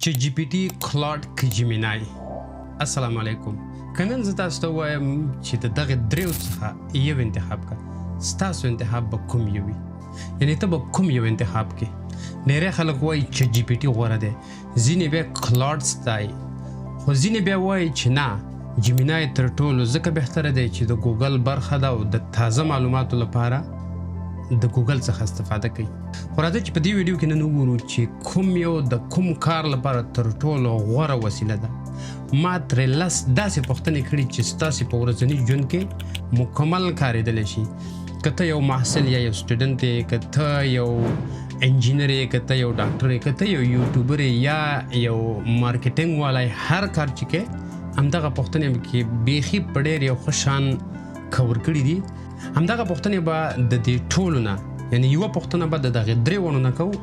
ChatGPT Claude Gemini. السلام علیکم. کنن زه تاسو ته وایم چې د دغه دریو څخه یو انتخاب کا. ستاسو انتخاب به کوم یو وي؟ یعنی ته به کوم یو انتخاب کې؟ ډېری خلک وایي ChatGPT غوره دی. ځینې بیا Claude ستایي. خو ځینې بیا وایي چې نه Gemini تر ټولو ځکه بهتره دی چې د ګوګل برخه ده او د تازه معلوماتو لپاره د ګوګل څخه استفاده کوي. خو راځئ چې په دې ویډیو کې نن وګورو چې کوم یو د کوم کار لپاره تر ټولو غوره وسیله ده. ما ترې لس داسې پوښتنې کړي چې ستاسې په ورځني ژوند کې مکمل کارېدلی شي. که ته یو محصل یا یو سټوډنټ یې، که ته یو انجینر یې، که ته یو ډاکټر یې، که ته یو یوټیوبر یې یا یو مارکیټینګ والا یې، هر کار چې کې همدغه پوښتنې کې بیخي په ډېر یو ښه شان کور کړي دي. همدغه پوښتنې به د دې ټولو نه، یعنی یوه پوښتنه به د دغې درې ونو نه کوو،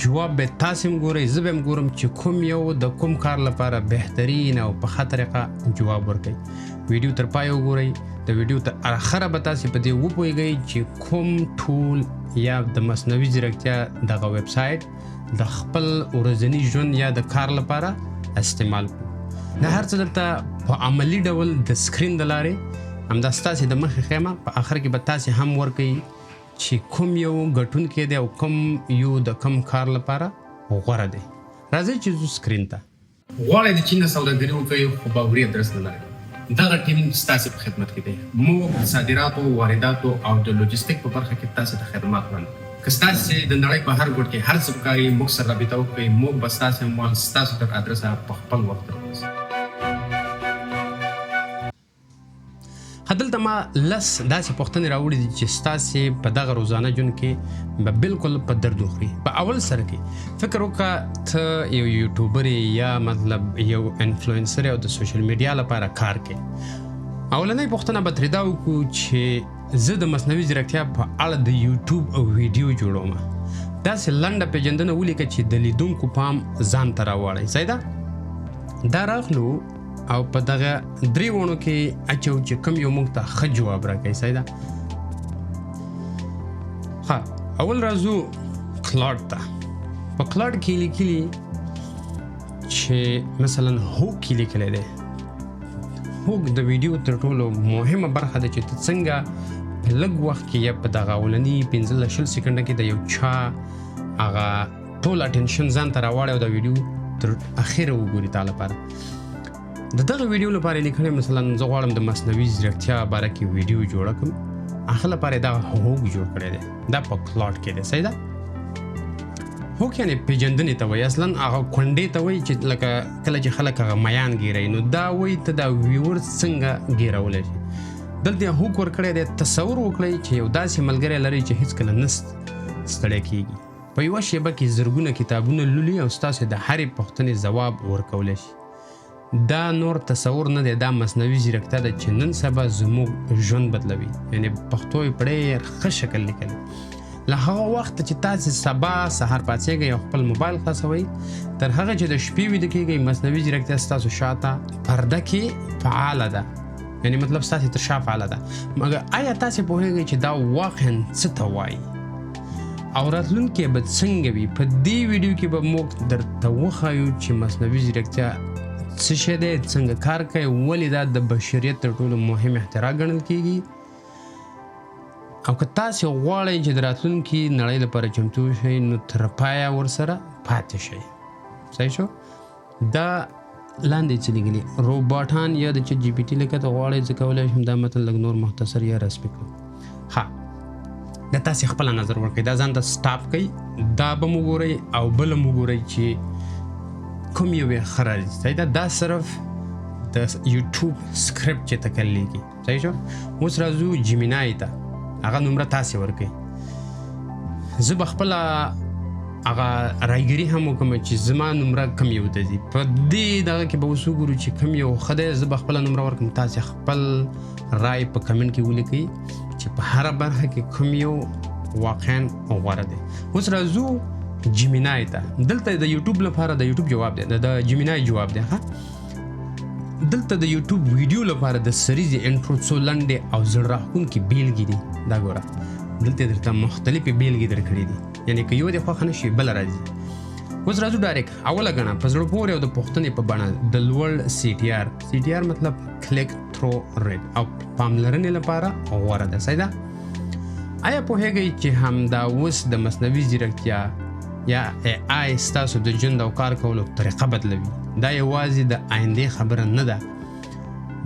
جواب به تاسې هم ګورئ، زه به هم ګورم چې کوم یو د کوم کار لپاره بهترین او په ښه طریقه جواب ورکوي. ویډیو تر پایه وګورئ. د ویډیو تر اخره به تاسې په دې وپوهېږئ چې کوم ټول یا د مصنوعي ځیرکتیا دغه ویب سایټ د خپل ورځني ژوند یا د کار لپاره استعمال کړو. دا هر څه درته په عملي ډول د سکرین د لارې همدا ستاسې د مخې ښیمه، په آخر کې به تاسې هم ورکوي چې کوم یو ګټونکی دی او کوم یو د کوم کار لپاره غوره دی. راځئ چې ځو سکرین ته. غواړئ د چین نه سوداګري وکړئ خو باوري ادرس نه لرئ. دغه ټیم ستاسې په خدمت کې دی. موږ د صادراتو، وارداتو او د لوجستیک په برخه کې تاسې ته خدمات وړاندې کوو. که ستاسې د نړۍ په هر ګوټ کې هر څه پکار موږ سره رابطه وکړئ، موږ به ستاسې مال ستاسو تر ادرسه په خپل وخت راورسوو. دلته ما لس داسې پوښتنې راوړي دي چې ستاسې په دغه روزانه ژوند کې به بالکل په درد وخوري. په اول سر کې فکر وکړه ته یو یوټیوبر یا مطلب یو انفلوئنسر او د سوشل میډیا لپاره کار کوي. اولنۍ پوښتنه به ترې دا وکړو چې زه د مصنوعي ځیرکتیا په اړه د یوټیوب او ویډیو جوړوم. داسې لنډه پیژندنه ولیکه چې د لیدونکو پام ځان ته راواړئ. صحیح ده؟ دا راغلو او په دغه درې وڼو کې اچو چې کوم یو موږ ته ښه جواب راکوي. صحیح ده؟ ښه، اول راځو کلاډ ته. په کلاډ کې لیکلي چې مثلا هوک کې لیکلی دی. هوک د ویډیو تر ټولو مهمه برخه ده چې ته څنګه په لږ وخت کې یا په دغه اولني 15-20 سکنډه کې د یو چا هغه ټول اټینشن ځان ته راواړی او د ویډیو تر اخره وګوري تا لپاره. د دغه ویډیو لپاره لیکلی مثلا زه غواړم د مصنوعي ځیرکتیا باره کې ویډیو جوړه کړم، هغه لپاره یې دغه هوک جوړ کړی دی. دا په کلاډ کې دی. صحیح ده؟ هوک یعنې پیژندنې ته وایي. اصلا هغه کونډې ته وایي چې لکه کله چې خلک هغه میان ګیروي نو دا وایي ته دا ویور څنګه ګیرولی شي. دلته یې هوک ورکړی دی. تصور وکړئ چې یو داسې ملګری لرئ چې هېڅکله نه ستړی کېږي. په یوه شیبه کې زرګونه کتابونه لولي او ستاسې د هرې پوښتنې ځواب ورکولی شي. دا نور تصور نه دی، دا مصنوعي ځیرکتیا ده چې نن سبا زموږ ژوند بدلوي. یعنې پښتو یې په ډېر ښه شکل لیکلی. له هغه وخته چې تاسې سبا سهار پاڅېږئ او خپل موبایل خلاصوئ تر هغه چې د شپې ویده کېږئ، مصنوعي ځیرکتیا ستاسو شاته پرده کې فعاله ده. یعنې مطلب ستاسې تر شا فعاله ده. مګر آیا تاسې پوهېږئ چې دا واقعا څه ته وایي او راتلونکی به څنګه وي؟ په دې ویډیو کې به موږ درته وښایو چې مصنوعي ځیرکتیا څه شی دی، څنګه کار کوي، ولې دا د بشریت تر ټولو مهم اختراع ګڼل کېږي، او که تاسې غواړئ چې د راتلونکي نړۍ لپاره چمتو شئ نو تر پایه ورسره پاتې شئ. صحیح شو؟ دا لاندې څه لیکلي روباټان یا د چیټ جی پي ټي لیکه ته غواړئ زه کولی شم دا متن لږ نور مختصر یا رسمي کړم. ښه، دا تاسې خپله نظر ورکړئ، دا ځان ته سټاپ کوئ، دا به مو ګورئ او بله مو ګورئ چې کوم یو یې ښه راځي. صحیح ده؟ دا صرف د یوټیوب سکریپټ چې ته کلیږي. صحیح شو؟ اوس راځو جیمینای ته. هغه نمره تاسې ورکوئ. زه به خپله هغه رایګري هم وکړم چې زما نمره کوم یو ته ځي. په دې دغه کې به اوس وګورو چې کوم یو ښه دی. زه به خپله نمره ورکړم، تاسې خپل رای په کمنټ کې ولیکئ چې په هره برخه کې کوم یو واقعا غوره دی. اوس راځو جیمینای ته. دلته د یوټیوب لپاره د یوټیوب جواب دی، د جیمینای جواب دی. دلته د یوټیوب ویډیو لپاره د سریزې انټرو څو لنډې او زړه راښکونکې بیلګې دي. دا ګوره دلته درته مختلفې بیلګې درکړي دي، یعنې که یو دې خوښه نه شي بله راځي. اوس راځو ډایرکټ اوله غنا په زړه پورې او د پوښتنې په بڼه د لوړ سی ټي آر مطلب کلیک تھرو ریټ او پاملرنې لپاره غوره ده. صحیح ده. آیا پوهیږئ چې همدا اوس د مصنوعي ځیرکتیا یا AI ستاسو د ژوند او کار کولو طریقه بدلوي؟ دا یوازې د آیندې خبره نه ده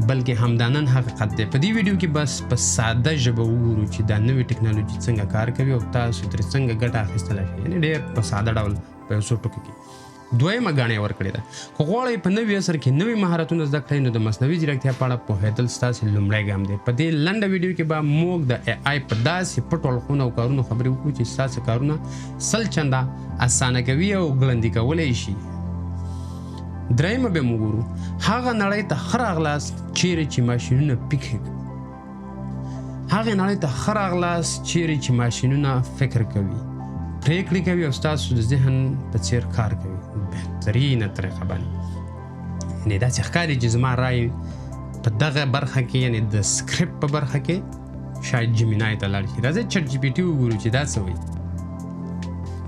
بلکې همدا نن حقیقت دی. په دې ویډیو کې بس په ساده ژبه وګورو چې دا نوې ټکنالوژي څنګه کار کوي او تاسو ترې څنګه ګټه اخیستلی شئ. یعنې ډېر په ساده ډول په یو څو ټکو کې. دویمه ګاڼه ورکړې ده. که غواړئ په نوي عصر کې نوي مهارتونه زده کړئ نو د مصنوعي ځیرکتیا په اړه پوهېدل ستاسې لومړی ګام دی. په دې لنډه ویډیو کې به موږ د AI په داسې پټو اړخونو او کارونو خبرې وکړو چې ستاسې کارونه سل چنده اسانه کوي او ګړندي کولی شي. درېیمه به موږ وګورو هغه نړۍ ته ښه راغلاست چیرې چې ماشینونه فکر کوي. هغې نړۍ ته ښه راغلاست چیرې چې ماشینونه فکر کوي، پریکړې کوي او ستاسو د ذهن په څیر کار کوي. بهترینه طریقه باندې یعنې داسې ښکاري چې زما رایې په دغه برخه کې یعنې د سکریپټ په برخه کې شاید جیمینای ته لاړ شي. راځئ چټ جی پی ټي وګورو چې دا څه وایي.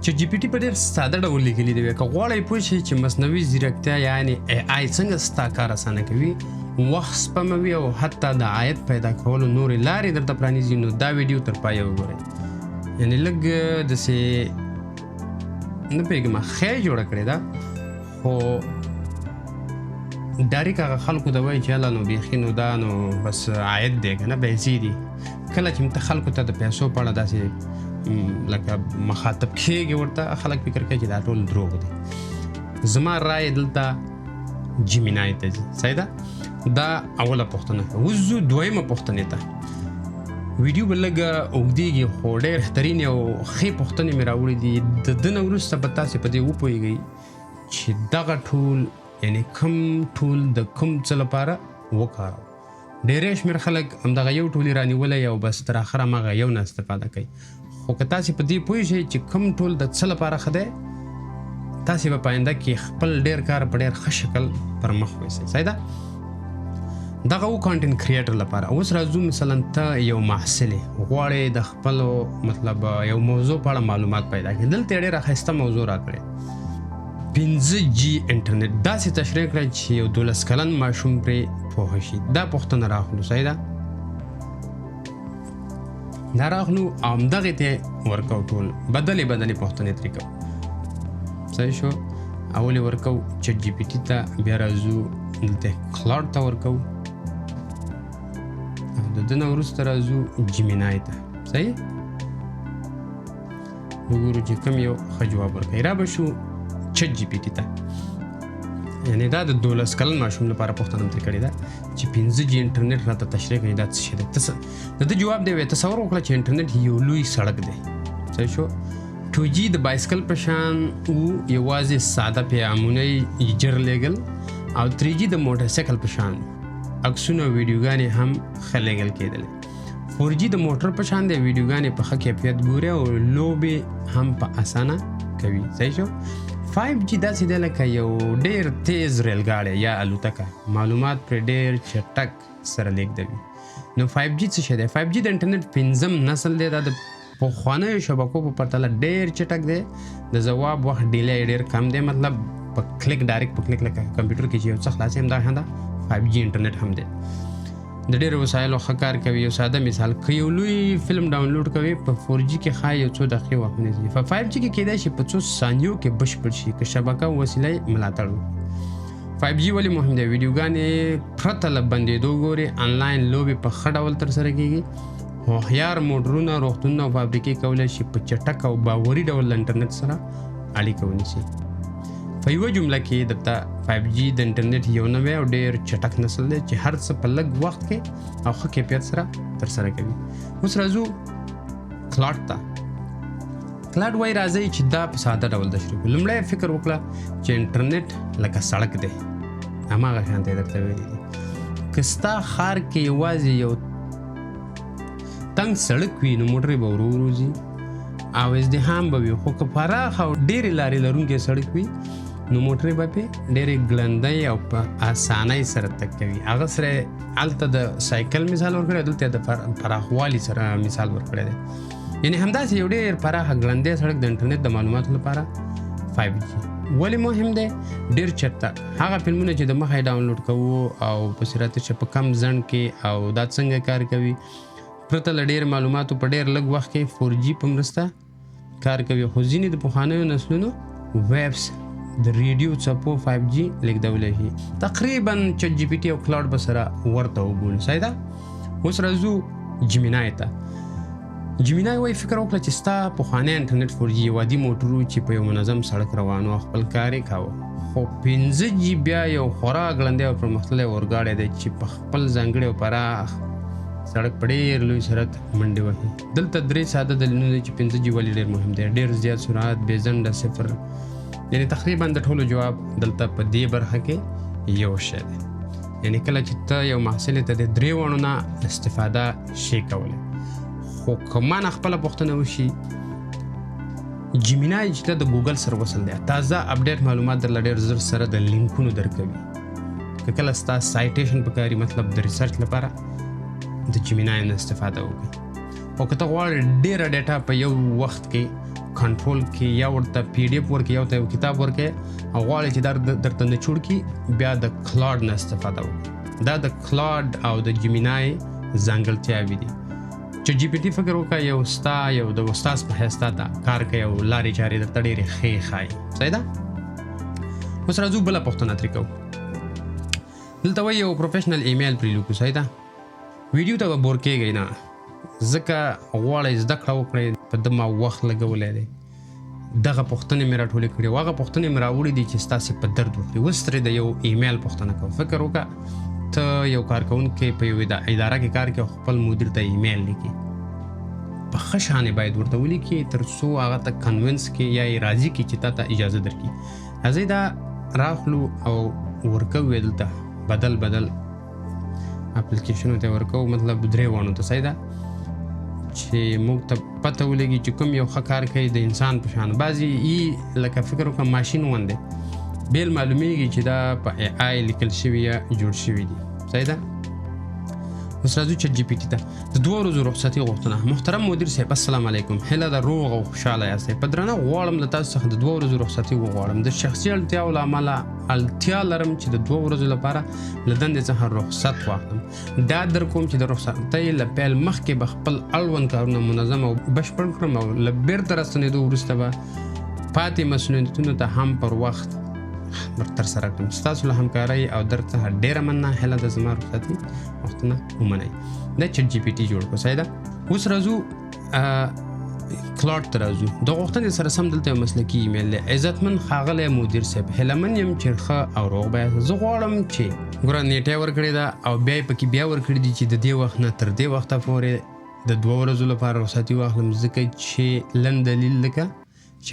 چټ جی پی ټي په ډېر ساده ډول لیکلي دی. که غواړئ پوه شئ چې مصنوعي ځیرکتیا یعنې AI څنګه ستا کار اسانه کوي، وخت سپموي او حتی د عاید پیدا کولو نورې لارې درته پرانیزي، نو دا ویډیو تر پایه وګورئ. یعنې لږ داسې نه پوهېږم ښه یې جوړه کړې ده خو ډایرکټ هغه خلکو ته وایي چې یاله نو بیخي نو دا نو بس عاید دی که نه پیسې دي. کله چې ته خلکو ته د پیسو په اړه داسې لکه مخاطب کېږي ورته خلک فکر کوي چې دا ټول دروغ دی. زما رایې دلته جیمینای ته ځي. صحیح ده. دا اوله پوښتنه. اوس ځو دویمه پوښتنې ته. ویډیو به لږه اوږدېږي خو ډېر بهترینې او ښې پوښتنې مې راوړې دي. د ده نه وروسته به تاسې په دې وپوهېږئ چې دغه ټول یعنې کوم ټول د کوم څه لپاره وکاروو. ډېری شمېر خلک همدغه یو ټول یې رانیولی او بس تر اخره همغه یو نه استفاده کوي. خو که تاسې په دې پوه شئ چې کوم ټول د څه لپاره ښه دی، تاسې به په آینده کې خپل ډېر کار په ډېر ښه شکل پر مخ ویسئ. صحیح ده. دغه و کانټینټ کریټر لپاره. اوس راځو مثلا ته یو محصل غواړې د خپلو مطلب یو موضوع په اړه معلومات پیدا کړې. دلته یې ډېره ښایسته موضوع راکړې 5G انټرنېټ. داسې تشریح کړئ چې یو 12 کلن ماشوم پرې پوه شي. دا پوښتنه راخلو. صحیح ده. دا راخلو او همدغې ته ورکو ټول بدلې پوښتنې ترې کوو. صحیح شو. اول یې ورکو چټ جی پی ټي ته، بیا راځو دلته کلاوډ ته ورکو او د ده نه وروسته راځو جیمینای ته. صحیح. وګورو چې کوم یو ښه جواب ورکوي. را به شو چټ جی پی ټي ته. یعنې دا د 12 کلن ماشوم لپاره پوښتنه مې ترې کړې ده چې 5G انټرنېټ راته تشریح کړي دا څه شی دی. د ده جواب دی وایي تصور وکړه چې انټرنېټ یو لوی سړک دی. صحیح شو. 2G د بایسکل په شان و، یوازې ساده پیغامونه یې ژر لیږل، او 3G د موټرسایکل په شان عکسونه او ویډیوګانې هم ښه لیږل کېدلې. 4G د موټر په شان دی، ویډیوګانې په ښه کیفیت ګوري او لوبې هم په اسانه کوي. صحیح شو. 5G داسې دی لکه یو ډېر تیز ریلګاډی یا الوتکه، معلومات پرې ډېر چټک سره لیږدوي. نو 5G څه شی دی؟ 5G د انټرنېټ 5م نسل دی. دا د پخوانیو شبکو په پرتله ډېر چټک دی. د ځواب وخت ډیلی ډېر کم دی. مطلب په کلیک ډایرکټ په کلیک لکه کمپیوټر کې چې یو څه خلاصي همدا 5G انټرنېټ هم دی. د ډېرو وسایلو ښه کار کوي. یو ساده مثال، که یو لوی فلم ډاونلوډ کوي په 4G کې ښایي یو څو دقیقې وخت ونیسي. په 5G کې کیدای شي په څو ثانیو کې بشپړ شي که شبکه او وسیله یې ملاتړ وکړي. 5G ولې مهم دی؟ ویډیوګانې پرته له بندېدو ګوري، آنلاین لوبې په ښه ډول ترسره کېږي، هوښیار موټرونه، روغتونونه او فابریکې کولی شي په چټک او باوري ډول له انټرنېټ سره اړیکه ونیسي. په یوه جمله کې درته 5G د انټرنېټ یو نوی او ډېر چټک نسل دی چې هر څه په لږ وخت کې او ښه کیفیت سره ترسره کوي. اوس راځو کلاوډ ته. کلاوډ وایي راځئ چې دا په ساده ډول تشریح کړو. لومړی فکر وکړه چې انټرنېټ لکه سړک دی، هماغه شان دی درته ویلي دي. که ستا ښار کې یوازې یو تنګ سړک وي نو موټرې به ورو ورو ځي او ازدحام به وي، خو که پراخ او ډېرې لارې لرونکی سړک وي نو موټرې به پې ډېرې ګړندۍ او په اسانۍ سره تګ کوي. هغه سره هلته د سایکل مثال ورکړی، دلته د پراخوالي سره مثال ورکړی دی. یعنې همداسې یو ډېر پراخه ګړندی سړک د انټرنېټ د معلوماتو لپاره 5G. ولې مهم دی؟ ډېر چېرته هغه فلمونه چې د مخه یې ډاونلوډ کوو او په صورت چې په کم ځنډ کې او دا څنګه کار کوي پرته له ډېر معلوماتو په ډېر لږ وخت کې 4G په مرسته کار کوي. خو ځینې د پخوانیو نسلونو ویبس د ریډیو څپو 5G لیږدولی شي. تقریبا ChatGPT او کلاوډ به سره ورته وبولو. صحیح ده؟ اوس راځو جیمینای ته. جیمینای وایي فکر وکړه چې ستا پخوانی انټرنټ 4G یو عادي موټر و چې په یو منظم سړک روان و خپل کار یې کاوه. خو 5G بیا یو خورا ګړندی او پرمختللی اورګاډی دی چې په خپل ځانګړي او پراخ سړک په ډېر لوی سرعت منډې وهي. دلته 3 ساده دلیلونه دي چې 5G ولې ډېر مهم دی. ډېر زیات سرعت، بې ځنډه صفر، یعنې تقریبا د ټولو جواب دلته په دې برخه کې یو شی دی. یعنې کله چې ته یو محصل ته د 3 وړو نه استفاده شي کولی. خو که مانه خپله پوښتنه وشي جیمینای چې د ګوګل سره وصل دی. تازه اپډیټ معلومات درله ډېر زر سره د لینکونو درکوي. که کله ستا سایټیشن پکاري مطلب د ریسرچ لپاره د جیمینای نه استفاده وکړي. او که ته غواړې ډېره ډیټا په یو وخت کې کنټرول کې یا ورته PDF ورکړي یا ورته یو کتاب ورکړي او غواړې چې درته نچوړ کړي بیا د کلاوډ نه استفاده وکړي. دا د کلاوډ او د جیمینای ځانګړتیاوې دي. ChatGPT فکر وکړه یو د استاد په حیث تا کار کوي او لارې چارې درته ډېرې ښې ښایي. صحیح ده؟ اوس راځو بله پوښتنه ترې کوو. دلته وایي یو پروفیشنل ایمیل پرې لیکو. صحیح ده؟ ویډیو ته به بور کېږئ نه، ځکه غواړئ زده کړه وکړئ، په ده ما وخت لګولی دی. دغه پوښتنې مې راټولې کړې او هغه پوښتنې مې راوړي دي چې ستاسې په درد وکړي. اوس ترې د یو ایمیل پوښتنه کوو. فکر وکړه ته یو کارکوونکی په یو اداره کې کار کوي او خپل مدیر ته ایمیل لیکي. په ښه شانې باید ورته ولیکي تر څو هغه ته کنوینس کړي یا یې راضي کړي چې تا ته اجازه درکړي. راځئ دا راخلو او ورکوو یې دلته بدل اپلیکیشنو ته ورکوو، مطلب 3 وانو ته. صحیح ده؟ چې موږ ته پته ولګي چې کوم یو ښه کار کوي د انسان په شان. بعضې لکه فکر وکړه ماشین غوندې بیل معلومیږي چې دا په AI لیکل شوي یا جوړ شوي دي. صحیح ده؟ اوس راځو ChatGPT ته. د 2 ورځو رخصتي غوښتنه. محترم مدیر صاحب السلام علیکم، هیله ده روغ او خوشحاله یاستئ. په درنه غواړم له تاسو څخه د 2 ورځو رخصتي وغواړم. د شخصي اړتیاو له امله اړتیا لرم چې د 2 ورځو لپاره له دندې څخه رخصت واخلم. دا در کوم چې د رخصتۍ له پیل مخکې به خپل اړوند کارونه منظم او بشپړ کړم او له بیرته راستنېدو وروسته به پاتې مسؤلیتونو ته هم پر وخت ترسره کړم. ستاسو له همکارۍ او درد څخه ډېره مننه. هیله ده زما رخصتي وختونه ومنئ. دا ChatGPT جوړ کړو. صحیح ده؟ اوس راځو کلاوډ ته راځو. د غوښتنې سره سم دلته یو مسلکي ایمیل دی. عزتمن ښاغلی مدیر صاحب، هیله من یم چې ښه او روغ به یاست. زه غواړم چې ګوره نیټه یې ورکړې ده او بیا یې پکې بیا ورکړي دي چې د دې وخت نه تر دې وخته پورې د 2 ورځو لپاره رخصتي واخلم، ځکه چې لنډ دلیل لکه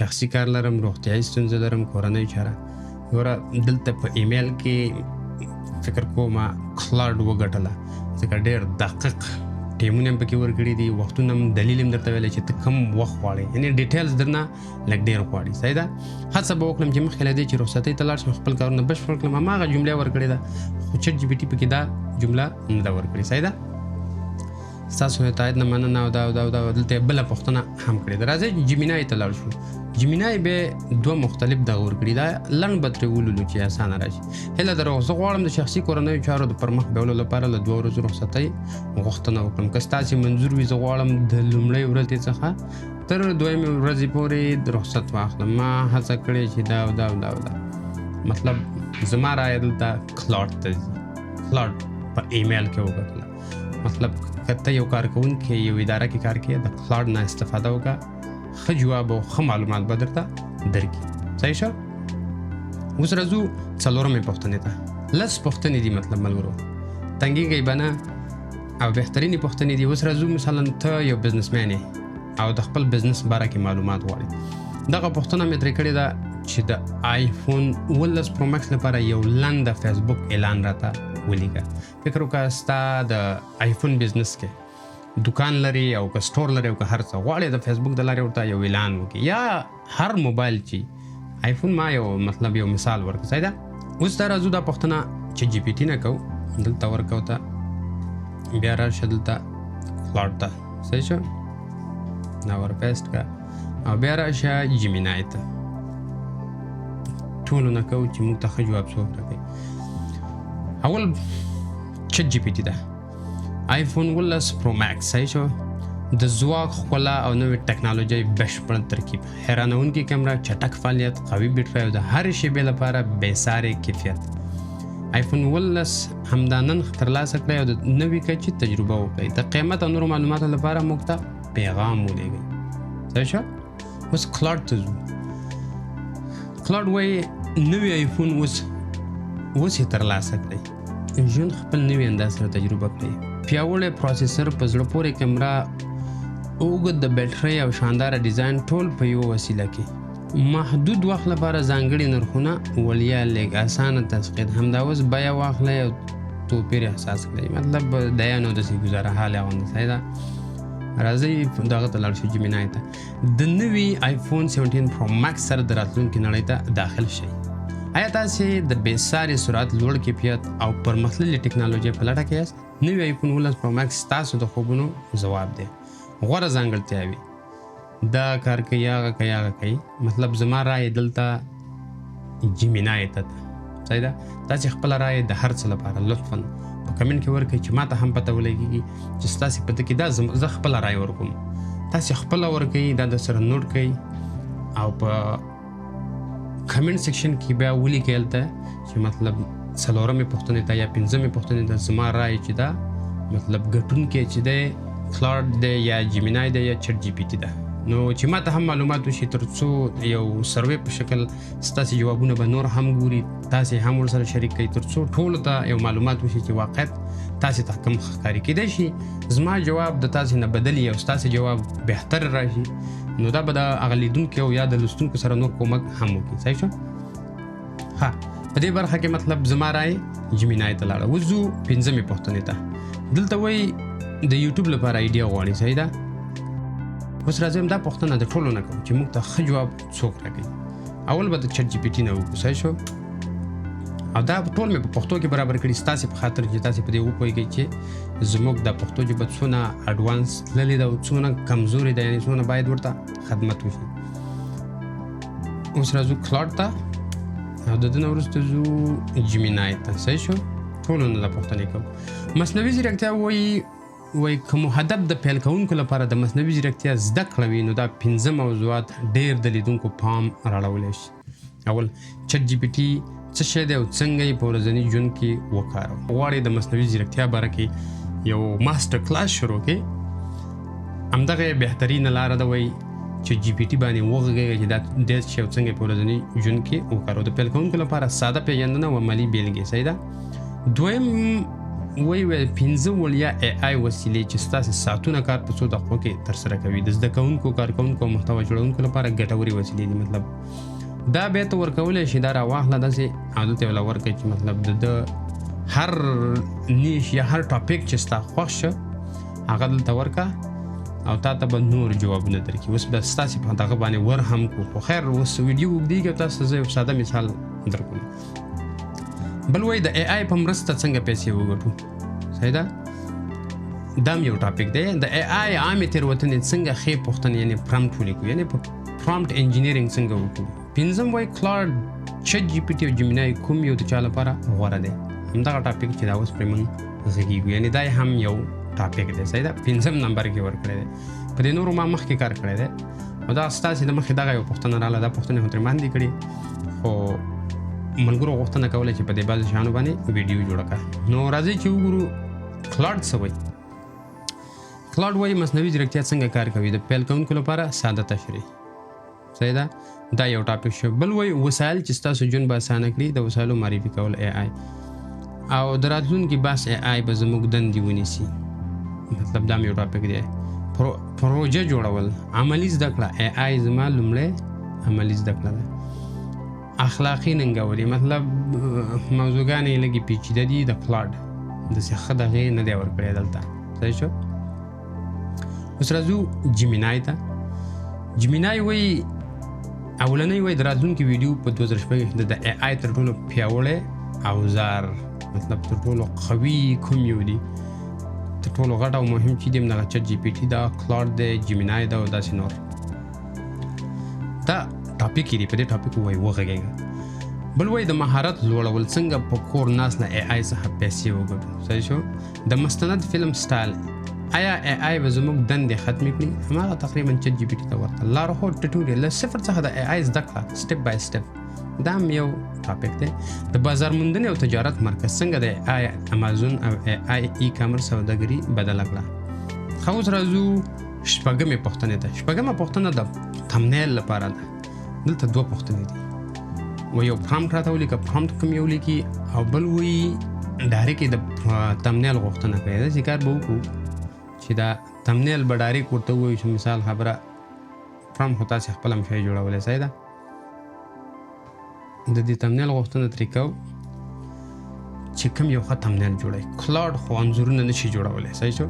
شخصي کار لرم، روغتیایي ستونزه لرم، کورنۍ چاره. ګوره دلته په ایمیل کې فکر کوم کلاوډ وګټله ځکه ډېر دقیق ټیمونه هم پکې ورکړي دي، وختونه هم دلیل هم درته ویلی چې ته کم وخت غواړې، یعنې ډیټیلز درنه لږ ډېر غواړي. صحیح ده؟ هڅه به وکړم چې مخکې له دې چې رخصتۍ ته لاړ شم خپل کارونه بشپړ کړم. هماغه جمله ورکړې ده خو ChatGPT پکې دا جمله نه ده ورکړې. صحیح ده؟ ستاسو هدایت نه مننه. او دا دلته بله پوښتنه هم کړې ده. راځئ جیمینای ته لاړ شو. جیمینای به 2 مختلف دغه ورکړي. دا لنډ به ترې ولولو چې اسانه راشي. هیله ده روغ. زه غواړم د شخصي کورنیو چارو د پرمخ بیولو لپاره له 2 ورځو رخصتۍ غوښتنه وکړم. که ستاسې منظور وي زه غواړم د لومړۍ ورځې څخه تر 2مې ورځې پورې د رخصت واخلم. ما هڅه کړې چې دا مطلب زما رایه دلته کلاوډ ته ځي. کلاوډ په ایمیل کې وګټله. مطلب که ته یو کارکوونکی یو اداره کې کار کوې د کلاوډ نه استفاده وکړه، ښه جواب او ښه معلومات به درته درکړي. صحیح شو؟ اوس راځو 4مې پوښتنې ته. 10 پوښتنې دي مطلب ملګرو، تنګېږئ به نه او بهترینې پوښتنې دي. اوس راځو مثلا ته یو بزنسمین یې او د خپل بزنس باره کې معلومات غواړي. دغه پوښتنه مې ترې کړې ده چې د آیفون 11 پرو مکس لپاره یو لنډ فیسبوک اعلان راته ولیکه. فکر وکړه ستا د آیفون بزنس کې دکان لري او که سټور لري او که هر څه غواړې د فیسبوک د لارې ورته یو اعلان وکړي، یا هر موبایل چې آیفون ما یو مطلب یو مثال ورکړه. صحیح ده؟ اوس ته راځو دا پوښتنه ChatGPT نه کوو. دلته ورکوو ته بیا راشه دلته کلاوډ ته. صحیح شو؟ دا ور پیسټ کړه او بیا راشه جیمینای ته. ټولو نه کوو چې موږ ته ښه جواب څوک راکوي. اول چټ جی پی ټي ده، آیفون 11 پرو ماکس. صحیح شو. د ځواک، ښکلا او نوې ټکنالوژۍ بشپړ ترکیب، حیرانونکې کیمره، چټک فعالیت، قوي بیټرۍ او د هرې شیبې لپاره بېسارې کیفیت. آیفون 11 همدا نن ترلاسه کړئ او د نوې کچې تجربه وکړئ. د قیمت او نورو معلوماتو لپاره موږ ته پیغام ولېږئ. صحیح شو. اوس کلاوډ ته ځو. کلاوډ وایي نوې آیفون اوس یې ترلاسه کړئ، ژوند خپل نوې انداز سره تجربه کړئ. پیاوړی پروسیسر، په زړه پورې کیمره، اوږد د بیټرۍ او شانداره ډیزاین، ټول په یوه وسیله کې. محدود وخت لپاره ځانګړي نرخونه، وړیا لیږ، اسانه تسقید، همدا اوس بیه واخلئ او توپیر احساس کړئ. مطلب د یانو داسې ګزاره حال اغوندي. صحیح ده. راځئ دغه ته لاړ شو، جیمینای ته. د نوي آیفون 17 پرو ماکس سره د راتلونکي نړۍ ته داخل شئ. آیا تاسې د بېساري سرعت، لوړ کیفیت او پرمختللې ټکنالوژۍ په لټه کې یاست؟ نوي آیفون 11 پرو ماکس ستاسو د خوبونو ځواب دی. غوره ځانګړتیاوې، دا کار کوي، هغه کوي، هغه کوي. مطلب زما رایې دلته جیمینای ته ده. صحیح ده. تاسې خپله رایې د هر څه لپاره لطفا په کمنټ کې ورکړئ چې ما ته هم پته ولګېږي چې ستاسې پته کې دا زه خپله رایې ورکوم. تاسې خپله ورکوئ، دا د سره نوټ کړئ او په کمنټ سیکشن کې بیا ولیکئ هلته چې مطلب 4مې پوښتنې ته یا 5مې پوښتنې ته زما رایې چې دا مطلب ګټونکی چې دی کلاوډ دی یا جیمینای دی یا چټ جی پی ټي ده. نو چې ما ته هم معلومات وشي، تر څو یو سروې په شکل ستاسې جوابونه به نور هم ګوري، تاسې هم ورسره شریک کړئ، تر څو ټولو ته یو معلومات وشي چې واقعیت تاسې ته کم ښکاري. کیدای شي زما جواب د تاسې نه بدل یا ستاسې جواب بهتر راشي، نو دا به د هغه لیدونکو یا د لوستونکو سره نور کومک هم وکړي. صحیح شو. ها، په دې برخه کې مطلب زما رایې جیمینای ته لاړه. وځو 5مې پوښتنې ته. دلته وایي د یوټیوب لپاره ایډیا غواړي. صحیح ده. اوس راځم دا پوښتنه د ټولو نه کوم چې موږ ته ښه جواب څوک راکوي. اول به د چټ جی پی ټي نه وکړو. صحیح شو. او دا ټول مې په پښتو کې برابر کړي ستاسې په خاطر چې تاسې په دې وپوهېږئ چې زموږ د پښتو ژبه څونه اډوانس تللې ده او څونه کمزورې ده، یعنې څونه باید ورته خدمت وشي. اوس راځو کلاوډ ته او د دې نه وروسته ځو جیمینای ته. صحیح شو. ټولو نه دا پوښتنې کوو. مصنوعي ځیرکتیا وایي که مو هدف د پیل کوونکو لپاره د مصنوعي ځیرکتیا زده کړه وي، نو دا 5 موضوعات ډېر د لیدونکو پام راړولی شي. اول، چټ جی پی ټي څه شی دی او څنګه یې په ورځني ژوند کې وکاروو. غواړئ د مصنوعي ځیرکتیا باره کې یو ماسټر کلاس شروع کړئ، همدغه یې بهترینه لاره ده. وایي چې جی پی ټي باندې وغږیږئ چې دا ډېر شی او څنګه یې په ورځني ژوند کې وکاروو. د پیل کوونکو لپاره ساده پیژندنه او عملي بیلګې. صحیح ده. دویم وایي 5 وړیا ای آی وسیلې چې ستاسې ساعتونه کار په څو دقیقو کې ترسره کوي. د زده کوونکو، کارکوونکو او محتوا جوړونکو لپاره ګټورې وسیلې دي. مطلب دا بیا ته ورکولی شي، دا راواخله داسې او دلته یې ورکړئ چې مطلب د هر نیش یا هر ټاپک چې ستا خوښ شه هغه دلته ورکړه او تا ته به نور جوابونه درکړي. اوس به ستاسې په دغه باندې ور هم کړو. خو خیر اوس ویډیو اوږدېږي او تاسو ته زه یو ساده مثال درکوم. بل وایي د ای آی په مرسته څنګه پیسې وګټو. صحیح ده. دا هم یو ټاپک دی. د ای آی عامې تېروتنې څنګه ښې پوښتنې یعنې پرامپټ ولیکو، یعنې په پرامپټ انجینیرینګ څنګه وکړو. 5 وایي کلاوډ، چټ جی پی ټي او جیمینای کوم یو د چا لپاره غوره دی. همدغه ټاپک چې دا اوس پرې موږ غږېږو، یعنې دا هم یو ټاپک دی. صحیح ده. 5 نمبر کې ورکړی دی. په دې نورو ما مخکې کار کړی دی او دا ستاسې د مخکې دغه یو پوښتنه راغله. دا پوښتنې خو ترې باندې کړي، خو ملګرو غوښتنه کوله چې په دې بعضو شیانو باندې ویډیو جوړه کړه. نو راځئ چې وګورو کلاوډ څه وایي. کلاوډ وایي مصنوعي ځیرکتیا څنګه کار کوي. د پیل کوونکو لپاره ساده تشریح. صحیح ده. دا یو ټاپک شو. بل وایي وسایل چې ستاسو ژوند به اسانه کړي. د وسایلو معرفي کول ای آی او د راتلونکي بحث ای آی به زموږ دندې ونیسي. مطلب دا یو ټاپک دی. پروژه جوړول، عملي زده کړه. ای آی زما لومړی عملي زده کړه ده. اخلاقي ننګوري، مطلب موضوعګانې یې لږې پیچیده دي. د کلاوډ داسې ښه دغې نه دی ورکړی دلته. صحیح شو. اوس راځو جیمینای ته. جیمینای وایي اولنۍ وایي د راتلونکي ویډیو په 2016 کې د ای آی تر ټولو پیاوړی اوزار، مطلب تر ټولو قوي کوم یو دی، تر ټولو غټ او مهم چې دی همدغه چټ جی پی ټي ده، کلاوډ دی، جیمینای ده او داسې نور. دا ټاپک دی. په دې ټاپک وایي وغږېږه. بل وایي د مهارت لوړول څنګه په کور ناست نه AI څخه پیسې وګټو. صحیح شو. د مستند فلم سټایل آیا AI به زموږ دندې ختمې کړي؟ هماغه تقریبا چټ جی پی ټي ته ورته لارښود ټیوټوریل له صفر څخه د AI زده کړه سټپ بای سټپ. دا هم یو ټاپک دی. د بازار موندنې او تجارت مرکز څنګه د AI امازون او AI ای کامرس سوداګري بدله کړه. خو اوس راځو شپږمې پوښتنې ته. شپږمه پوښتنه د تمنیل لپاره ده. دلته دوه پوښتنې دي. و یو پرامپټ راته ولیکه، پرامپټ کوم یو لیکي، او بل وایي ډایرکټ د تمنیل غوښتنه کوي. داسې کار به وکړو چې دا تمنیل به ډایرکټ ورته ووایو چې مثال خبره پرامپټ خو تاسې خپله هم شی جوړولی. صحیح ده. د دې تمنیل غوښتنه ترې کوو چې کوم یو ښه تمنیل جوړوي. کلاوډ خو انځورونه نشي جوړولی. صحیح شو.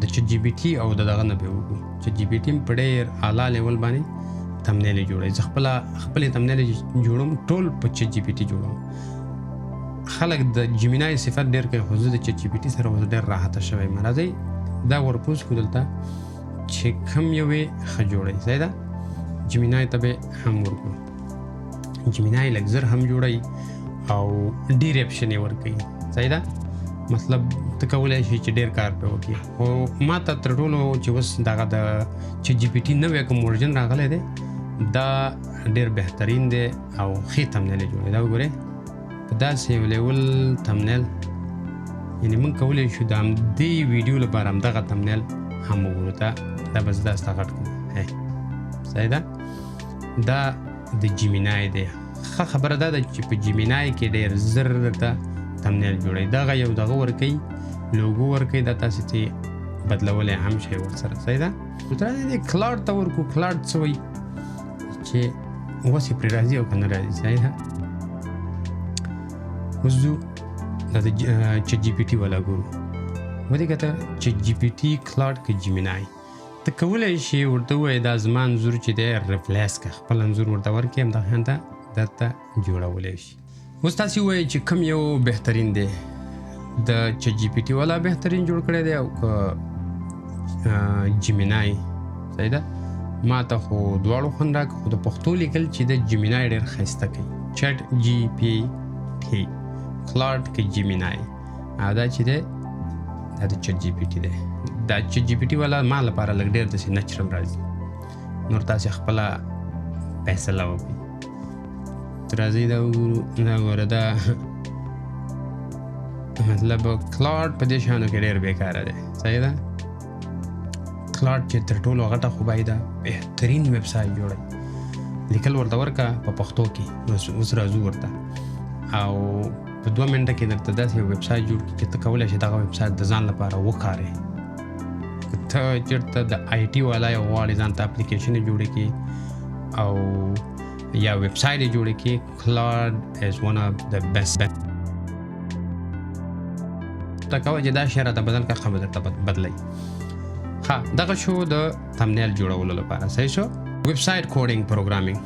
د چټ جی پی ټي او د دغه نه به وګورو. چټ جی پی ټي په ډېر اعلی لیول باندې تمنیل جوړوي. زه خپلې تمنیل جوړوم، ټول په چټ جی پی ټي جوړوم. خلک د جیمینای صفت ډېر کوي، خو زه د چټ جی پی ټي سره اوس ډېر راحته شوی یم. راځئ دا ورپوس کړو دلته چې کوم یو یې ښه جوړوي. صحیح ده. جیمینای ته به هم ورکړو. جیمینای لږ زر هم جوړوي او ډېر اپشن یې ورکوي. صحیح ده. مطلب ته کولی شي چې ډېر کار پرې وکړي. خو ما ته تر ټولو چې اوس دغه د چټ جی پی ټي نوی کوم ورژن راغلی دی دا ډېر بهترین دی او ښې تمنیل یې جوړوي. دا وګورئ په داسې یو لیول تمنیل، یعنې موږ کولی شو د همدې ویډیو لپاره همدغه تمنیل هم وګورو. دا به زه داسې غټ کړم. صحیح ده. دا د جیمینای دی. ښه خبره دا ده چې په جیمینای کې ډېر زر درته تمنیل جوړوي. دغه یو دغه ورکوي، لوګو ورکوي، دا تاسې ته بدلولی هم شی ورسره. صحیح ده. راځئ کلاوډ ته ورکړو. کلاوډ څه وایي چې اوس یې پرې راځي او که نه راځي. صحیح ده. اوس ځو دا د چټ جی پی ټي والا ګورو. ودې کته چټ جی پی ټي کلاوډ که جیمینای ته کولی شي ورته ووایې دا زما انځور چې دی ریپلیس کړه، خپل انځور ورته ورکړې، همدغه شان ته درته جوړولی شي. اوس تاسې ووایئ چې کوم یو بهترین دی. د چټ جی پی ټي والا بهترین جوړ کړی دی او که جیمینای. صحیح ده. ما ته خو دواړو خوند راکړه، خو د پښتو لیکل چې د جیمینای ډېر ښایسته کوي. چټ جی پی ټي کلاوډ که جیمینای. او دا چې دی دا د چټ جی پی ټي دی. دا چټ جی پی ټي والا ما لپاره لږ ډېر داسې نچرل راځي. نور تاسې خپله فیصله وکړئ. راځئ دا وګورو. دا ګوره دا مطلب کلاوډ په دې شیانو کې ډېر بېکاره دی. صحیح ده. کلاوډ چې تر ټولو غټه خوبایي ده، بهترین ویب سایټ جوړوي. لیکل ورته ورکړه په پښتو کې. اوس راځو ورته او په 2 منټه کې درته داسې یو ویب سایټ جوړ کړي چې ته کولی شې دغه ویب سایټ د ځان لپاره وکارې. که ته چېرته د آی ټي والا یو غواړې ځان ته اپلیکیشن یې جوړې کړي او یا ویب سایټ یې جوړې کړي، کلاوډ از ون اف د بیسټ. ته کوه چې دا شی راته بدل کړه، ښه به درته بدلوي. ښه دغه شو د تمنیل جوړولو لپاره. صحیح شو. ویب سایټ کوډینګ پروګرامینګ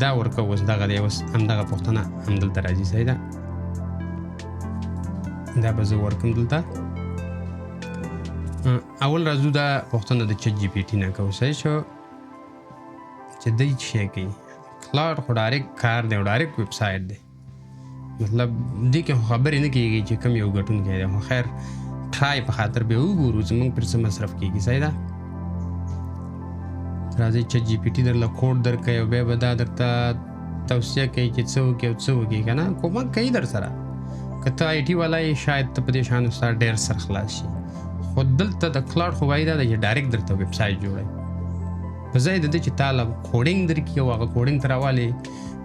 دا ورکو. اوس دغه دی. اوس همدغه پوښتنه همدلته راځي. صحیح ده. دا به زه ورکړم دلته. اول راځو دا پوښتنه د چټ جی پی ټي نه کوو. صحیح شو. چې دی څه شی کوي. کلاوډ خو ډایرکټ کار دی او ډایرکټ ویب سایټ دی. مطلب دې کې خو خبرې نه کېږي چې کوم یو ګټونکی دی. خو خیر ټرای په خاطر به وګورو چې موږ پر څه مصرف کېږي. صحیح ده. راځئ چټ جی پی ټي درله کوډ درکوي او بیا به دا درته توصیه کوي چې څه وکړي او څه وکړي، که نه کومک کوي در سره. که ته آی ټي والا یې شاید ته په دې شیانو سره ډېر سر خلاص شي. خو دلته د کلاوډ خوبایي دا ده چې ډایرکټ درته ویب سایټ جوړوي. په ځای د دې چې تا له کوډینګ درکړي او هغه کوډینګ ته راولې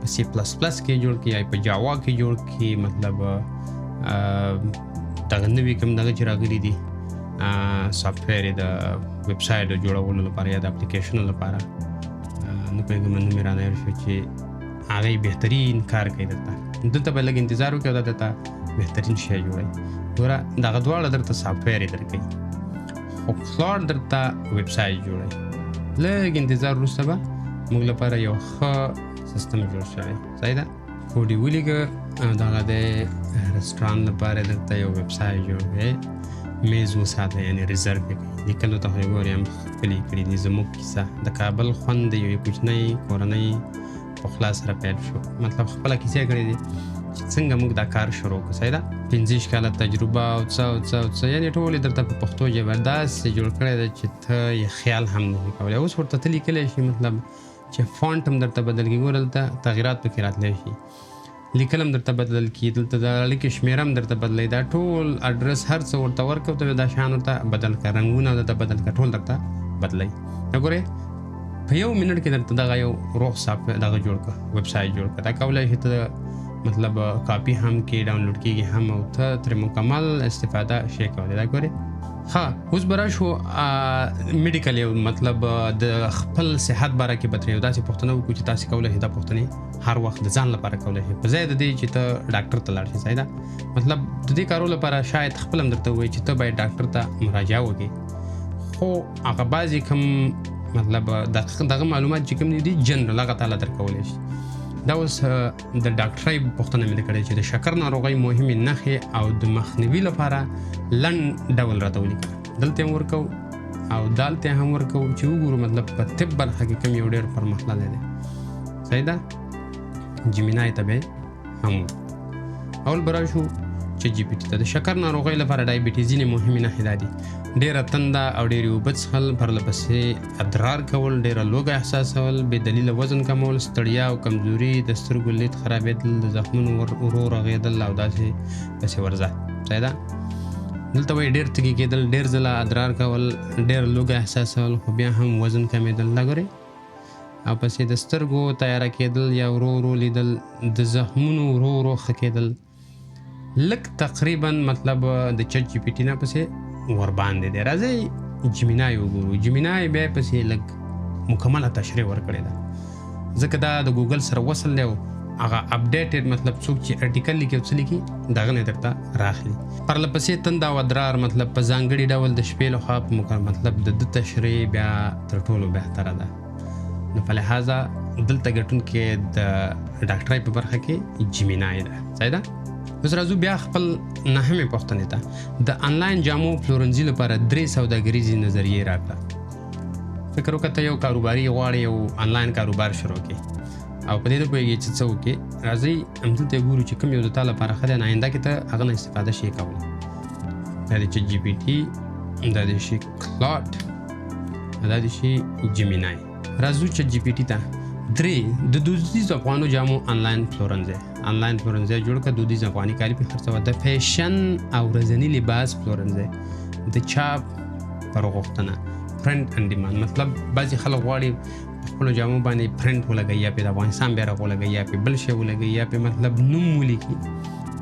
په سی پلس پلس کې جوړ کړي یا په جاوا کې جوړ کړي. مطلب دغه نوي کوم دغه چې راغلي دي سافټویر یې د ویب سایټ جوړولو لپاره یا د اپلیکیشنو لپاره، نه پوهېږم نوم یې رانه هېر شو، چې هغه یې بهترین کار کوي درته. دلته به لږ انتظار وکړي او دا درته بهترین شی جوړوي. ګوره دغه دواړه درته سافټویر یې درکوي، خو کلاوډ درته ویب سایټ جوړوي. لږ انتظار وروسته به موږ لپاره یو ښه سیستم جوړ شوی. صحیح ده. کوډ یې ولیکه او دغه د رسټورانټ لپاره درته یو ویب سایټ جوړوي. میز وساته یعنې ریزرو یې کوي. لیکلو ته خو یې ګورې هم ښکلي کړي دي. زموږ کیسه د کابل خوند د یوې کوچنۍ کورنۍ پخلا سره پیل شو مطلب خپله کیسې کړې دي چې څنګه موږ دا کار شروع کړو صحیح ده 15 کاله تجربه او څه یعنې ټولې درته په پښتو ژبه داسې جوړ کړی دی چې ته یې خیال هم نه شي کولی اوس ورته ته لیکلی شي مطلب چې فونټ هم درته بدل کړي ګوره دلته تغیرات پکې راتلی شي لیکل هم درته بدل کړي دلته د اړیکې شمېره هم درته بدلوي دا ټول اډرس هر څه ورته ورکړو ته دا شیان ورته بدل کړه رنګونه درته بدل کړه ټول درته بدلوي نو ګورې په 1 منټ کې درته دغه یو روغ صاف دغه جوړ کړه ویب سایټ جوړ کړه دا کولی شي ته مطلب کاپی هم کې ډاونلوډ کېږي هم او ته ترې مکمل استفاده شي کولی دا ګورې ها اوس به راشو میډیکل یو مطلب د خپل صحت باره کې به ترې یو داسې پوښتنه وکړو چې تاسې کولی شئ دا پوښتنې هر وخت د ځان لپاره کولی شئ په ځای د دې چې ته ډاکټر ته لاړ شې صحیح ده مطلب د دې کارو لپاره شاید خپل هم درته ووایي چې ته باید ډاکټر ته مراجعه وکړې خو هغه بعضې کوم مطلب دغه معلومات چې کوم دي جنرال هغه تعالی درکولی شي دا اوس د ډاکټرۍ پوښتنه مې کړې چې د شکر ناروغۍ مهمې نښې او د مخنیوي لپاره لنډ ډول راته ولیکه دلته هم ورکو او دالته هم ورکو چې وګورو مطلب په طب برخه کې کوم یو ډېر پرمختللی دی صحیح ده جیمینای ته به هم اول به راشو چټ جی پی ټي ته د شکر ناروغۍ لپاره ډایبیټیز ځینې مهمې نښې دا دي ډېره تنده او ډېرې اوبه څښل پرله پسې ادرار کول ډېره لوږه احساسول بې دلیله وزن کمول ستړیا او کمزوري د سترګو لید خرابېدل د زخمونو ورو رغېدل او داسې پسې ورځه صحیح ده دلته وایي ډېر تږي کېدل ډېر ځله ادرار کول ډېر لوږه احساسول خو بیا هم وزن کمېدل دا ګورئ او پسې د سترګو تیاره کېدل یا ورو لیدل د زخمونو ورو ښه کېدل لږ تقریبا مطلب د چټ جی پی ټي نه پسې ورباندې دی راځئ جیمینای وګورو جیمینای بیا پسې لږ مکمله تشریح ورکړې ده ځکه دا د ګوګل سره وصل دی او هغه اپډیټډ مطلب څوک چې ارټیکل لیکي او څه لیکي دغه نه درته راخلي پرله پسې تنده او ادرار مطلب په ځانګړي ډول د شپې لخوا مطلب د تشریح بیا تر ټولو بهتره ده نو په لحاظه دلته ګټونکې د ډاکټرۍ په برخه کې جیمینای ده صحیح ده اوس راځو بیا خپل نهمې پوښتنې ته د انلاین جامو پلورنځي لپاره 3 سوداګریزې نظریې راکړه فکر وکړه ته یو کاروباري غواړې یو انلاین کاروبار شروع کړې او په دې نه پوهېږې چې څه وکړې راځئ همدلته ګورو چې کوم یو د تا لپاره ښه دی آینده کې ته هغه نه استفاده شي کولی دا د چټ جي پي ټي دا د شي کلاډ دا د شي جیمینای راځو چټ جي پي ټي ته 3 د دودیزو افغانو جامو آنلاین پلورنځی جوړ کړه دودیز افغاني کالي په خرڅول د فیشن او ورځني لباس پلورنځی د چاپ پر غوښتنه پرنټ انډ ډیماند مطلب بعضې خلک غواړي په خپلو جامو باندې پرنټ ولګوي یا پې د افغانستان بیرغ ولګوي یا پې بل شی ولګوي یا پې مطلب نوم ولیکي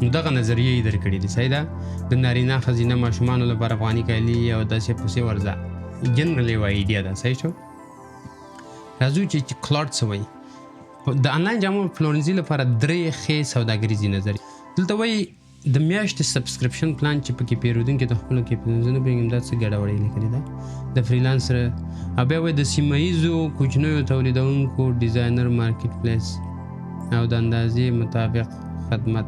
نو دغه نظریې یې درکړي دي صحیح ده د نارینه ښځینه ماشومانو لپاره افغاني کالي او داسې پسې ورځه جنرال یوه ایډیا ده صحیح شو راځو چې کلاډ څه وایي د انلاین جامو پلورنځي لپاره 3 ښې سوداګریزې نظریې دلته وایي د میاشتې سبسکرپشن پلان چې پکې پیرودونکي د خپلو کې زه نه پوهېږم دا څه ګډوډي لیکلې ده د فریلانسر او بیا وایي د سیمه ییزو کوچنیو تولیدونکو ډیزاینر مارکیټ پلیس او د اندازې مطابق خدمت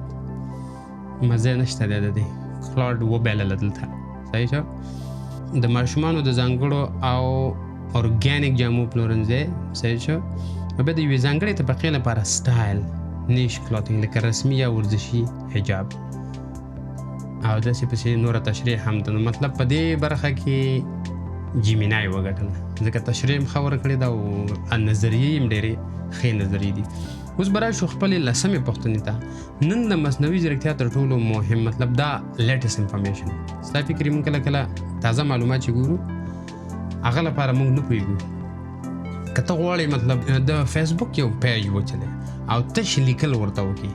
مزه نشته دی د دې کلاډ وبایلله دلته صحیح شو د ماشومانو د ځانګړو او ارګانیک جامو پلورنځی صحیح شو او بیا د یوې ځانګړې طبقې لپاره سټایل نیش کلاتینګ لکه رسمي یا ورزشي حجاب او داسې پسې نوره تشریح هم ده نو مطلب په دې برخه کې جیمینای وګټله ځکه تشریح هم ښه ورکړې ده او نظریې هم ډېرې ښې نظریې دي اوس به راشو خپلې 10مې پوښتنې ته نن د مصنوعي ځیرکتیا تر ټولو مهم مطلب دا لیټسټ انفارمیشن ستا فکر موږ کله کله تازه معلومات چې ګورو هغه لپاره موږ نه پوهېږو که ته غواړې مطلب د فیسبوک یو پیج وچلې او تش لیکل ورته وکړي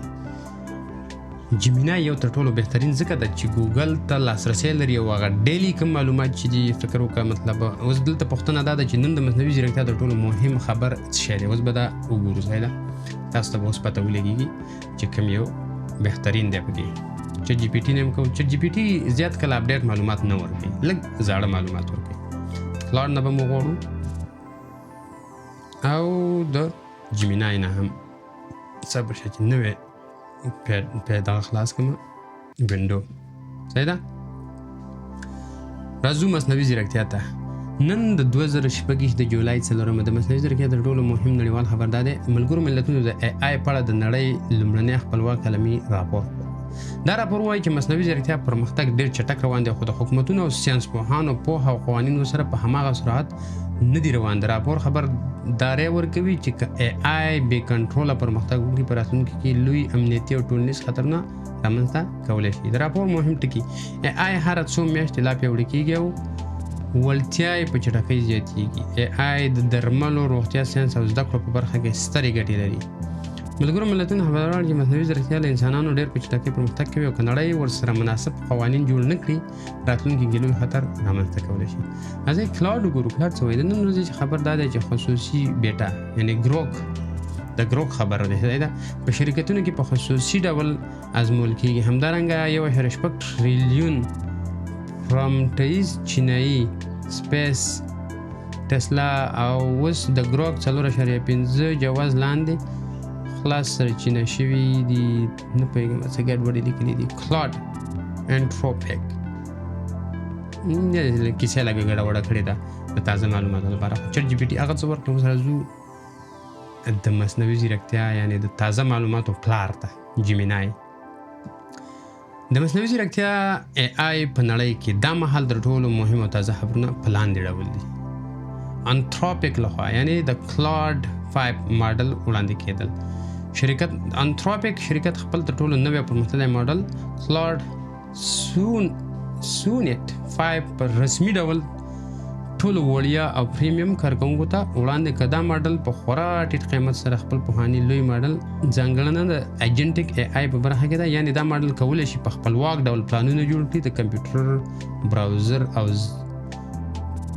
جیمینای یو تر ټولو بهترین ځکه ده چې ګوګل ته لاسرسی لري او هغه ډیلی کوم معلومات چې دي فکر وکړه مطلب اوس دلته پوښتنه دا ده چې نن د مصنوعي ځیرکتیا تر ټولو مهم خبر څه شی دی اوس به دا وګورو صحیح ده تاسو ته به اوس پته ولګېږي چې کوم یو بهترین دی پکې چټ جي پي ټي نه هم کوو چټ جي پي ټي زیات کله اپډیټ معلومات نه ورکوي لږ زاړه معلومات ورکوي کلاډ نه به مو غواړو او د جیمینای نه هم صبر شه چې نوې پیدا خلاص کړم وینډو صحیح ده راځو مصنوعي ځیرکتیا ته نن د 2016 د جولای 4 د مصنوعي ځیرکتیا تر ټولو مهم نړیوال خبر دا دی ملګرو ملتونو د AI په اړه د نړۍ لومړنی خپلواک عالمي راپور دا راپور وایي چې مصنوعي ځیرکتیا پرمختګ ډېر چټک روان دی خو د حکومتونو او ساینسپوهانو پوهه او قوانینو سره په هماغه سرعت نه دی روان د راپور خبرداری ورکوي چې AI بې کنټروله پرمختګ وکړي په راتلونکي کې لوی امنیتي او ټولنیز خطرونه رامنځته کولی شي د راپور مهم ټکي AI هر څو میاشتې لا پیاوړې کیږي او وړتیا یې په چټکۍ زیاتېږي AI د درملو روغتیا ساینس او زده کړو په برخه کې سترې ګټې لري ملګرو ملتونو خبر راوړي چې مصنوعي ځیرکتیا له انسانانو ډېر په چټکۍ پرمختګ کوي او که نړۍ ورسره مناسب قوانین جوړ نه کړي راتلونکي کې لوی خطر رامنځته کولی شي ازې کلاوډ وګورو کلاوډ څه وایي د نن ورځې خبر دا دی چې خصوصي بیټا یعنی د ګروک خبره ده په شرکتونو کې په خصوصي ډول ازمویل کېږي همدارنګه 1.8 ټریلیون پرامټیز چینایي سپیس ټسلا او اوس د ګروک 4.5 جواز لاندې خلاص سرچینه شوي دي نه پوهېږم څه ګډوډي لیکلي دي کلاوډ انټروپیک کیسه لږه ګډوډه کړې ده د تازه معلوماتو لپاره چټ جی پی ټي هغه څه ورکړو سره زو د مصنوعي ځیرکتیا یعنی د تازه معلوماتو پلار ته جیمینای د مصنوعي ځیرکتیا AI په نړۍ کې دا مهال تر ټولو مهم او تازه خبرونه په لاندې ډول دي انتروپیک لخوا یعنی د کلاوډ 5 ماډل وړاندې کېدل انتروپیک شرکت خپل تر ټولو نوی پرمختللی ماډل کلاوډ سونیټ 5 پر رسمي ډول ټولو وړیا او پریمیم کارکوونکو ته وړاندې کړه دا ماډل په خورا ټیټ قیمت سره خپل پوهاني لوی ماډل ځانګړنه د ایجنټیک AI په برخه کې ده یعنی دا ماډل کولی شي په خپلواک ډول پلانونه جوړ کړي د کمپیوټر براوزر او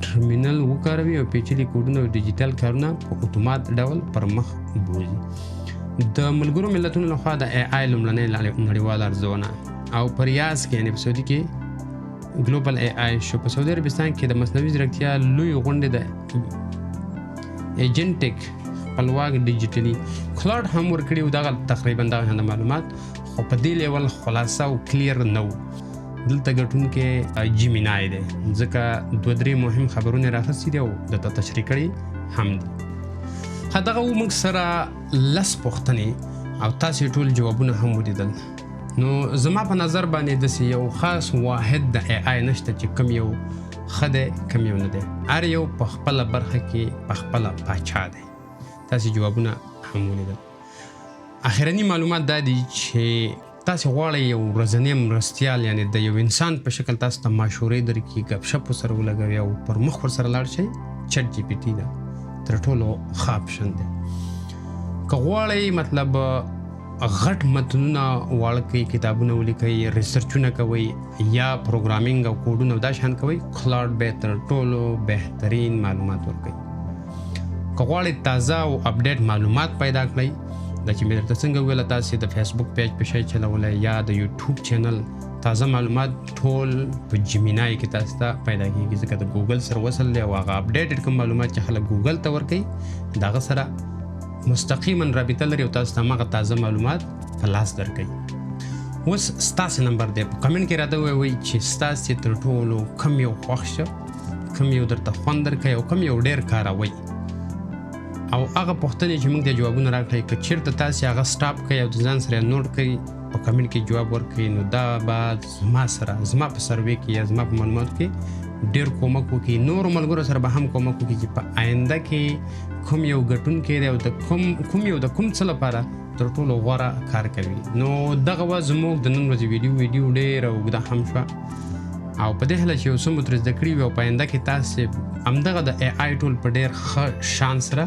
ټرمینل وکاروي او پیچلي کوډونه او ډیجیټل کارونه په اتومات ډول پر مخ بوځي د ملګرو ملتونو لخوا د AI لومړنۍ نړیواله ارزونه او په ریاض کې یعنې په سعودي کې ګلوبل AI شو په سعودي عربستان کې د مصنوعي ځیرکتیا لوی غونډې د ایجنټیک خپلواک ډیجیټلي کلاوډ هم ورکړي او دغه تقریبا دغه معلومات خو په دې لیول خلاصه او کلیر نه و دلته ګټونکی جیمینای دی ځکه 2-3 مهم خبرونه راخستي دي او دلته تشریح کړي هم دي دغه موږ سره لس پوښتنې او تاسې ټول جوابونه هم ولیدل نو زما په نظر باندې داسې یو خاص واحد د AI نشته چې کم یو ښه دی کم یو نه دی هر یو په خپله برخه کې په خپله پاچا دی تاسې جوابونه هم ولیدل اخرني معلومات دا دي چې تاسې غواړئ یو ورځنی مرستیال یعنی د یو انسان په شکل تاسو ته مشورې درکړي ګپ شپ ورسره ولګوي او پر مخ ورسره لاړ شئ چټ جی پی ټي ده تر ټولو ښه اپشن دی که غواړئ مطلب غټ متنونه واړه کوئ کتابونه ولیکئ ریسرچونه کوئ یا پروګرامینګ او کوډونه او دا شان کوئ کلاوډ به تر ټولو بهترین معلومات ورکوي که غواړئ تازه او اپډیټ معلومات پیدا کړئ دا چې مې درته څنګه وویله تاسې د فیسبوک پیج په شی چلولی یا د یوټیوب چینل تازه معلومات ټول په جیمینای کې تاسو ته پیدا کېږي ځکه د ګوګل سره وصل دی او هغه اپډیټډ کوم معلومات چې خلک ګوګل ته ورکوي د هغه سره مستقیما رابطه لري او تاسو ته هماغه تازه معلومات په لاس درکوي اوس ستاسې نمبر دی په کمنټ کې راته ووایئ چې ستاسې تر ټولو کم یو خوښ شه کم یو درته خوند درکوي او کم یو ډېر کاروئ او هغه پوښتنې چې موږ ته جوابونه راکړئ که چېرته تاسې هغه سټاپ کوئ او د ځان سره نوټ کوئ په کمنټ کې جواب ورکړئ نو دا به زما په سروې کې یا زما په معلوماتو کې ډېر کومک وکړي نورو ملګرو سره به هم کومک وکړي چې په آینده کې کوم یو ګټونکی دی او د کوم یو د کوم څه لپاره تر ټولو غوره کار کوي نو دغه وه زموږ د نن ورځې ویډیو ډېره اوږده هم شوه او په دې هیله چې یو څه مو ترې زده کړي وي او په آینده کې تاسې همدغه د AI ټول په ډېر ښه شان سره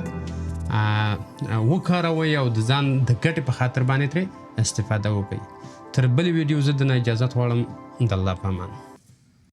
وکاروئ او د ځان د ګټې په خاطر باندې ترې استفاده وکړئ تر بلې ویډیو زه د نه اجازت غواړم د الله په امان